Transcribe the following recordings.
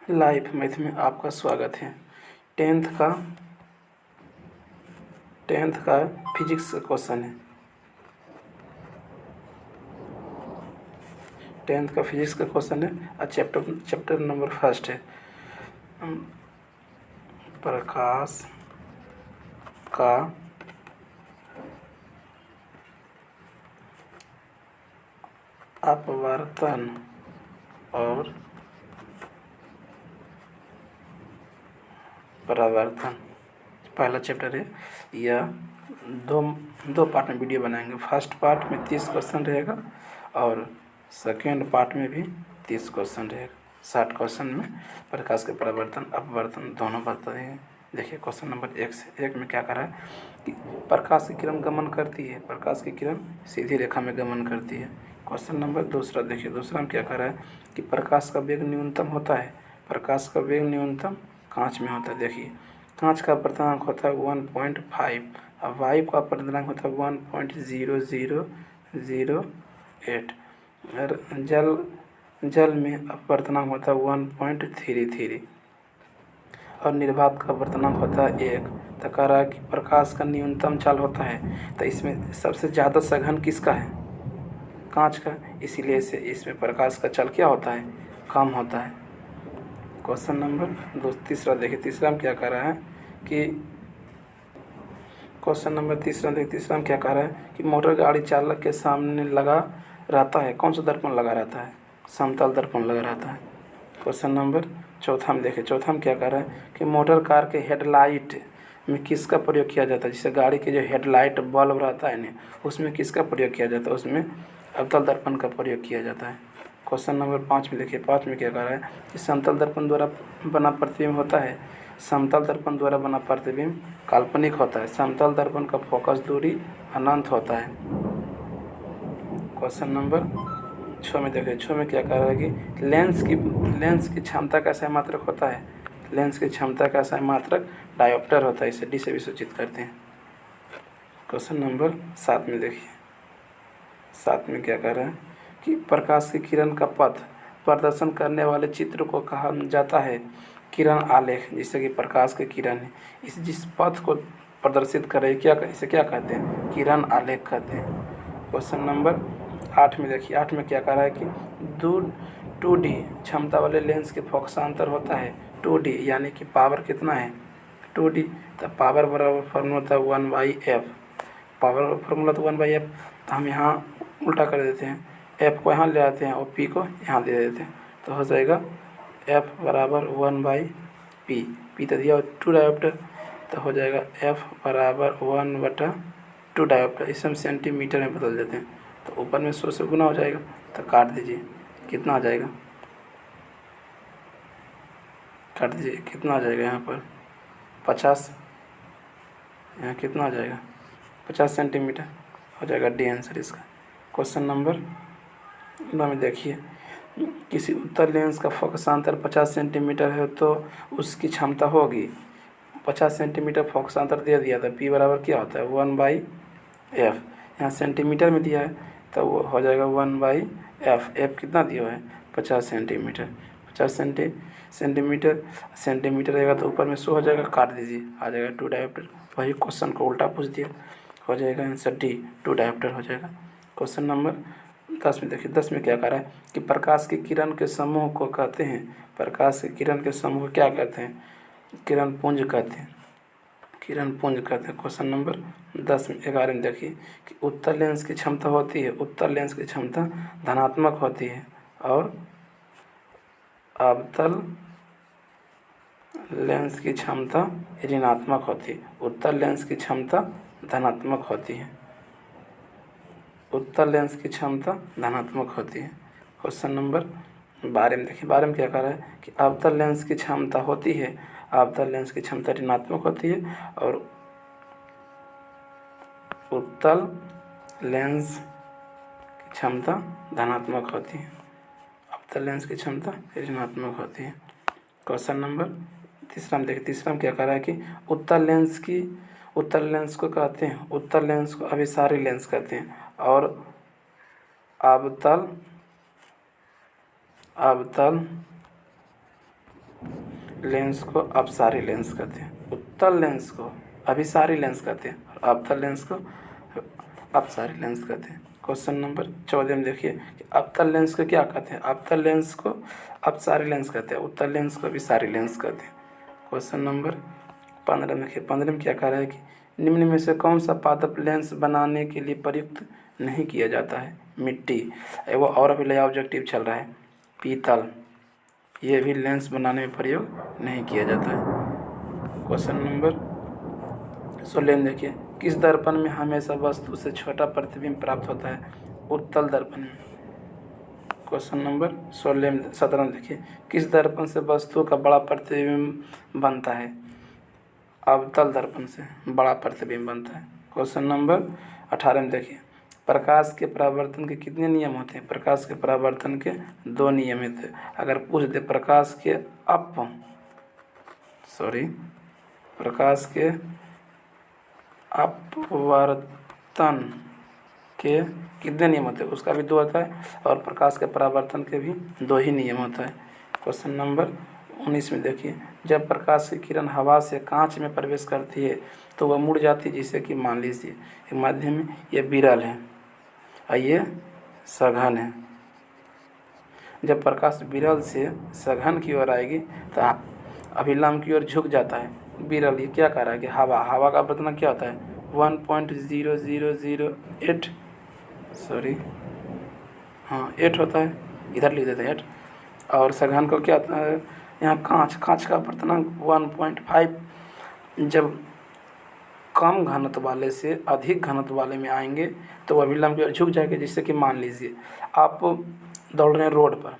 Life math में आपका स्वागत है। टेंथ का फिजिक्स का क्वेश्चन है। टेंथ का फिजिक्स का क्वेश्चन है और चैप्टर नंबर फर्स्ट है। प्रकाश का अपवर्तन और परावर्तन पहला चैप्टर है। यह दो पार्ट में वीडियो बनाएंगे। फर्स्ट पार्ट में 30 क्वेश्चन रहेगा और सेकेंड पार्ट में भी 30 क्वेश्चन रहेगा। 60 क्वेश्चन में प्रकाश के परावर्तन अपवर्तन दोनों बताएंगे। देखिए क्वेश्चन नंबर 1 में क्या करा है कि प्रकाश की किरण गमन करती है। प्रकाश की किरण सीधी रेखा में गमन करती है। क्वेश्चन नंबर दूसरा देखिए, दूसरा में क्या करा है कि प्रकाश का वेग न्यूनतम होता है। प्रकाश का वेग न्यूनतम कांच में होता है। देखिए कांच का अपवर्तनांक होता है 1.5 और वायु का अपवर्तनांक होता है 1.0008 और जल में अपवर्तनांक होता है 1.33 और निर्वात का अपवर्तनांक होता है 1। तो कह रहा है कि प्रकाश का न्यूनतम चाल होता है, तो इसमें सबसे ज़्यादा सघन किसका है? कांच का। इसीलिए इसमें प्रकाश का चाल क्या होता है? कम होता है। क्वेश्चन नंबर तीसरा देखिए, तीसरा में क्या कह रहा है कि क्वेश्चन नंबर तीसरा देखिए, तीसरा में क्या कह रहा है कि मोटर गाड़ी चालक के सामने लगा रहता है। कौन सा दर्पण लगा रहता है? समतल दर्पण लगा रहता है। क्वेश्चन नंबर चौथा में देखिए, चौथा में क्या कह रहा है कि मोटर कार के हेडलाइट में किसका प्रयोग किया जाता है? जैसे गाड़ी के जो हेडलाइट बल्ब रहता है ना, उसमें किसका प्रयोग किया जाता है? उसमें अवतल दर्पण का प्रयोग किया जाता है। क्वेश्चन नंबर 5 में देखिए, 5 में क्या कह रहा है कि समतल दर्पण द्वारा बना प्रतिबिंब होता है। समतल दर्पण द्वारा बना प्रतिबिंब काल्पनिक होता है। समतल दर्पण का फोकस दूरी अनंत होता है। क्वेश्चन नंबर 6 में देखिए, 6 में क्या कह रहा है कि लेंस की क्षमता का सही होता है। लेंस की क्षमता का सही डायोप्टर होता है। इसे डी से भी सूचित करते हैं। क्वेश्चन नंबर 7 में देखिए, 7 में क्या कह रहा है कि प्रकाश की किरण का पथ प्रदर्शन करने वाले चित्र को कहा जाता है किरण आलेख। जिससे कि प्रकाश की किरण है, जिस पथ को प्रदर्शित करे इसे क्या कहते हैं? किरण आलेख कहते हैं। क्वेश्चन नंबर 8 में देखिए, 8 में क्या कह रहा है कि 2D क्षमता वाले लेंस के फोकसांतर होता है 2D, यानी कि पावर कितना है? 2D। तो पावर बराबर फॉर्मूला होता है 1/f। पावर फॉर्मूला तो 1/f, तो हम यहाँ उल्टा कर देते हैं। f को यहाँ ले आते हैं और p को यहाँ दे देते हैं, तो हो जाएगा f बराबर 1/p। p तो दिया 2 डायोप्टर, तो हो जाएगा f बराबर 1/2 डायोप्टर। इसे हम सेंटीमीटर में बदल देते हैं, तो ऊपर में 100 से गुना हो जाएगा। तो काट दीजिए, कितना आ जाएगा? काट दीजिए, कितना आ जाएगा? यहाँ पर 50, यहाँ कितना आ जाएगा? 50 सेंटीमीटर हो जाएगा। डी आंसर इसका। क्वेश्चन नंबर 9 में देखिए, किसी उत्तल लेंस का फोकसांतर 50 सेंटीमीटर है तो उसकी क्षमता होगी 50 सेंटीमीटर। फोकसांतर दे दिया था, p बराबर क्या होता है? 1/f। यहाँ सेंटीमीटर में दिया है तो वो हो जाएगा 1/f। f कितना दिया है? 50 सेंटीमीटर। 50 सेंटीमीटर रहेगा तो ऊपर में 100 हो जाएगा। काट दीजिए, आ जाएगा 2 डायोप्टर। वही क्वेश्चन को उल्टा पूछ दिया, हो जाएगा आंसर डी, 2 डायोप्टर हो जाएगा। क्वेश्चन नंबर 10 में देखिए, 10 में क्या कह रहा है कि प्रकाश की किरण के समूह को कहते हैं। प्रकाश की किरण के समूह को क्या कहते हैं? किरण पुंज कहते हैं। किरण पुंज कहते हैं। क्वेश्चन नंबर 10 में 11 में देखिए कि उत्तल लेंस की क्षमता होती है, उत्तल लेंस की क्षमता धनात्मक होती है और अवतल लेंस की क्षमता ऋणात्मक होती है। उत्तल लेंस की क्षमता धनात्मक होती है, उत्तल लेंस की क्षमता धनात्मक होती है। क्वेश्चन नंबर 12 में देखिए, 12 में क्या कह रहा है कि अवतल लेंस की क्षमता होती है, अवतल लेंस की क्षमता ऋणात्मक होती है और उत्तल लेंस की क्षमता धनात्मक होती है। अवतल लेंस की क्षमता ऋणात्मक होती है। क्वेश्चन नंबर तीसरा में देखिए, तीसरा में क्या कह रहा है कि उत्तल लेंस को कहते हैं, उत्तल लेंस को अभिसारी लेंस कहते हैं और अवतल लेंस को अपसारी लेंस कहते हैं, उत्तल लेंस को अभिसारी लेंस कहते हैं और अवतल लेंस को अपसारी लेंस कहते हैं। क्वेश्चन नंबर 14 में देखिए कि अवतल लेंस को क्या कहते हैं, अवतल लेंस को अपसारी लेंस कहते हैं, उत्तल लेंस को अभिसारी लेंस कहते हैं। क्वेश्चन नंबर 15 में देखिए, 15 में क्या कह रहा है कि निम्न में से कौन सा पादप लेंस बनाने के लिए प्रयुक्त नहीं किया जाता है। मिट्टी, वो और भी नया ऑब्जेक्टिव चल रहा है, पीतल, ये भी लेंस बनाने में प्रयोग नहीं किया जाता है। क्वेश्चन नंबर 16 में देखिए, किस दर्पण में हमेशा वस्तु से छोटा प्रतिबिंब प्राप्त होता है, उत्तल दर्पण में। क्वेश्चन नंबर 17 में देखिए, किस दर्पण से वस्तु का बड़ा प्रतिबिंब बनता है, अवतल दर्पण से बड़ा प्रतिबिंब बनता है। क्वेश्चन नंबर 18 में देखिए, प्रकाश के परावर्तन के कितने नियम होते हैं, प्रकाश के परावर्तन के 2 नियम होते हैं। अगर पूछ दे प्रकाश के अपवर्तन के कितने नियम होते हैं, उसका भी 2 होता है और प्रकाश के परावर्तन के भी 2 ही नियम होता है। क्वेश्चन नंबर 19 में देखिए, जब प्रकाश की किरण हवा से कांच में प्रवेश करती है तो वह मुड़ जाती है, जैसे कि मान लीजिए एक माध्यम में ये विरल है और ये सघन है। जब प्रकाश विरल से सघन की ओर आएगी तो अभिलंब की ओर झुक जाता है। विरल ये क्या कह रहा है कि हवा का अपवर्तन क्या होता है 1.0008 8 होता है, इधर लिख देते हैं 8। और सघन को क्या होता है, यहाँ कांच का अपवर्तनांक 1.5। जब कम घनत्व वाले से अधिक घनत्व वाले में आएंगे तो वह अभिलंब की ओर झुक जाएंगे। जिससे कि मान लीजिए आप दौड़ रहे हैं रोड पर,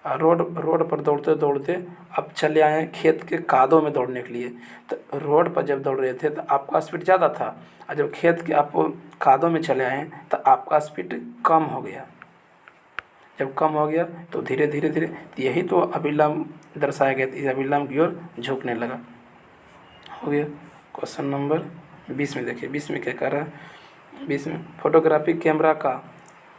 रोड पर दौड़ते दौड़ते अब चले आए हैं खेत के कादों में दौड़ने के लिए। तो रोड पर जब दौड़ रहे थे तो आपका स्पीड ज़्यादा था और जब खेत के आप कादों में चले आए तो आपका स्पीड कम हो गया। जब कम हो गया तो धीरे धीरे यही तो अभिलंब दर्शाया गया, इस अभिलंब की ओर झुकने लगा। हो गया। क्वेश्चन नंबर 20 में देखिए, 20 में क्या कर रहा है, 20 में फोटोग्राफिक कैमरा का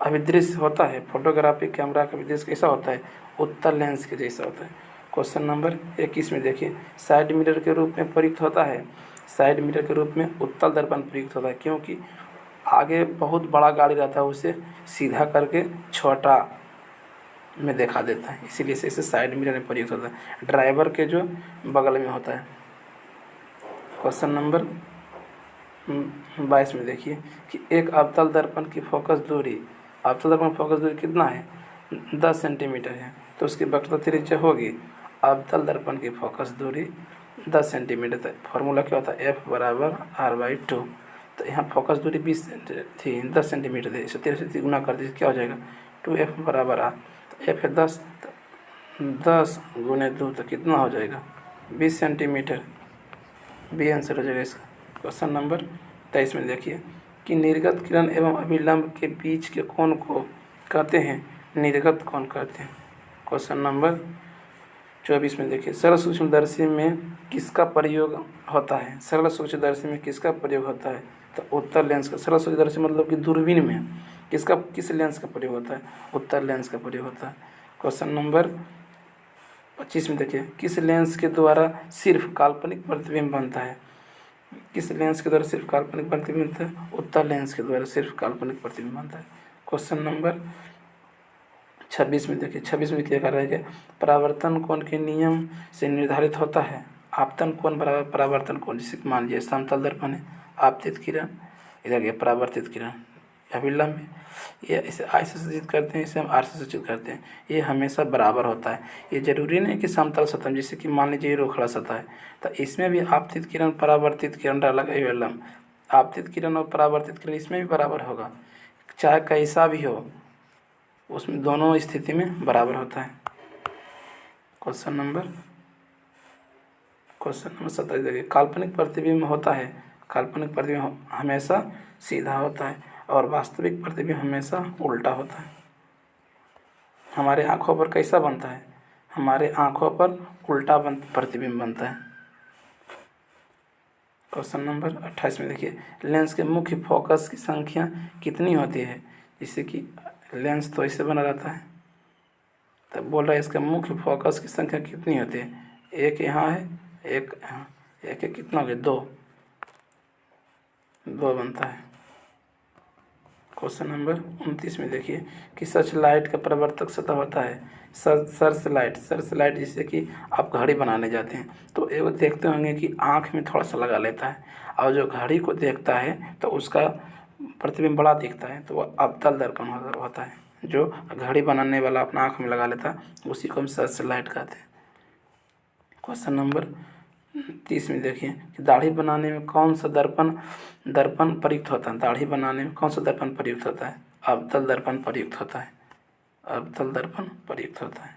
अभिदृश्य होता है, फोटोग्राफिक कैमरा का अभिदृश्य कैसा होता है, उत्तल लेंस के जैसा होता है। क्वेश्चन नंबर 21 में देखिए, साइड मिरर के रूप में प्रयुक्त होता है, साइड मिरर के रूप में उत्तल दर्पण प्रयुक्त होता है, क्योंकि आगे बहुत बड़ा गाड़ी रहता है उसे सीधा करके छोटा में दिखा देता है, इसीलिए इसे साइड मिरर में प्रयुक्त होता है, ड्राइवर के जो बगल में होता है। क्वेश्चन नंबर 22 में देखिए कि एक अवतल दर्पण की फोकस दूरी, अवतल दर्पण की फोकस दूरी कितना है 10 सेंटीमीटर है, तो उसकी वक्रता त्रिज्या होगी अवतल दर्पण की फोकस दूरी 10 सेंटीमीटर तक। फॉर्मूला क्या होता है F = R/2। तो यहाँ फोकस दूरी 20 थी, 10 सेंटीमीटर थी, इसे 13 से गुना कर दीजिए क्या हो जाएगा 2F = R। तो F है 10, तो 10 × 2 तो कितना हो जाएगा 20 सेंटीमीटर, बी आंसर हो जाएगा इसका। क्वेश्चन नंबर 23 में देखिए कि निर्गत किरण एवं अभिलंब के बीच के कोण को कहते हैं निर्गत कोण कहते हैं। क्वेश्चन नंबर 24 में देखिए, सरल सूक्ष्मदर्शी में किसका प्रयोग होता है, सरल सूक्ष्मदर्शी में किसका प्रयोग होता है, तो उत्तल लेंस का। सरल सूक्ष्मदर्शी मतलब कि दूरबीन में किस लेंस का प्रयोग होता है, उत्तल लेंस का प्रयोग होता है। क्वेश्चन नंबर 25 में देखिए, किस लेंस के द्वारा सिर्फ काल्पनिक प्रतिबिंब बनता है, किस लेंस के द्वारा सिर्फ काल्पनिक प्रतिबिंब बनता है, उत्तल लेंस के द्वारा सिर्फ काल्पनिक प्रतिबिंब बनता है। क्वेश्चन नंबर 26 में देखिए, 26 में क्या कर रहा है कि परावर्तन कोण के नियम से निर्धारित होता है, आपतन कोण बराबर परावर्तन कोण। जैसे मान लीजिए समतल दर्पण है, आपतित किरण इधर गया, परावर्तित किरण अभिलंब है, ये इसे आई से सूचित करते हैं, इसे हम आर से सूचित करते हैं, ये हमेशा बराबर होता है। ये जरूरी नहीं कि समतल सतह, जैसे कि मान लीजिए ये रोखड़ा सतह है तो इसमें भी आपतित किरण परावर्तित किरण डाला गया अभिलंब, आपतित किरण और परावर्तित किरण इसमें भी बराबर होगा, चाहे कैसा भी हो उसमें दोनों स्थिति में बराबर होता है। क्वेश्चन नंबर 27 देखिए, काल्पनिक प्रतिबिंब होता है, काल्पनिक प्रतिबिंब हमेशा सीधा होता है और वास्तविक प्रतिबिंब हमेशा उल्टा होता है। हमारे आँखों पर कैसा बनता है, हमारे आँखों पर उल्टा प्रतिबिंब बनता है। क्वेश्चन नंबर 28 में देखिए, लेंस के मुख्य फोकस की संख्या कितनी होती है, जिससे कि लेंस तो ऐसे बना रहता है, तब बोल रहा है इसका मुख्य फोकस की संख्या कितनी होती है, एक यहाँ है, एक यहाँ, एक एक कितना हो गया, 2 2 बनता है। क्वेश्चन नंबर 29 में देखिए कि सर्च लाइट का प्रवर्तक सतह होता है। सर्च लाइट जैसे कि आप घड़ी बनाने जाते हैं तो एक देखते होंगे कि आँख में थोड़ा सा लगा लेता है, और जो घड़ी को देखता है तो उसका प्रतिबिंब बड़ा दिखता है, तो वह अवतल दर्पण होता है। जो घड़ी बनाने वाला अपना आँख में लगा लेता है उसी को हम सर्च लाइट कहते हैं। क्वेश्चन नंबर 30 में देखिए कि दाढ़ी बनाने में कौन सा दर्पण प्रयुक्त होता है। दाढ़ी बनाने में कौन सा दर्पण प्रयुक्त होता है? अवतल दर्पण प्रयुक्त होता है। अवतल दर्पण प्रयुक्त होता है।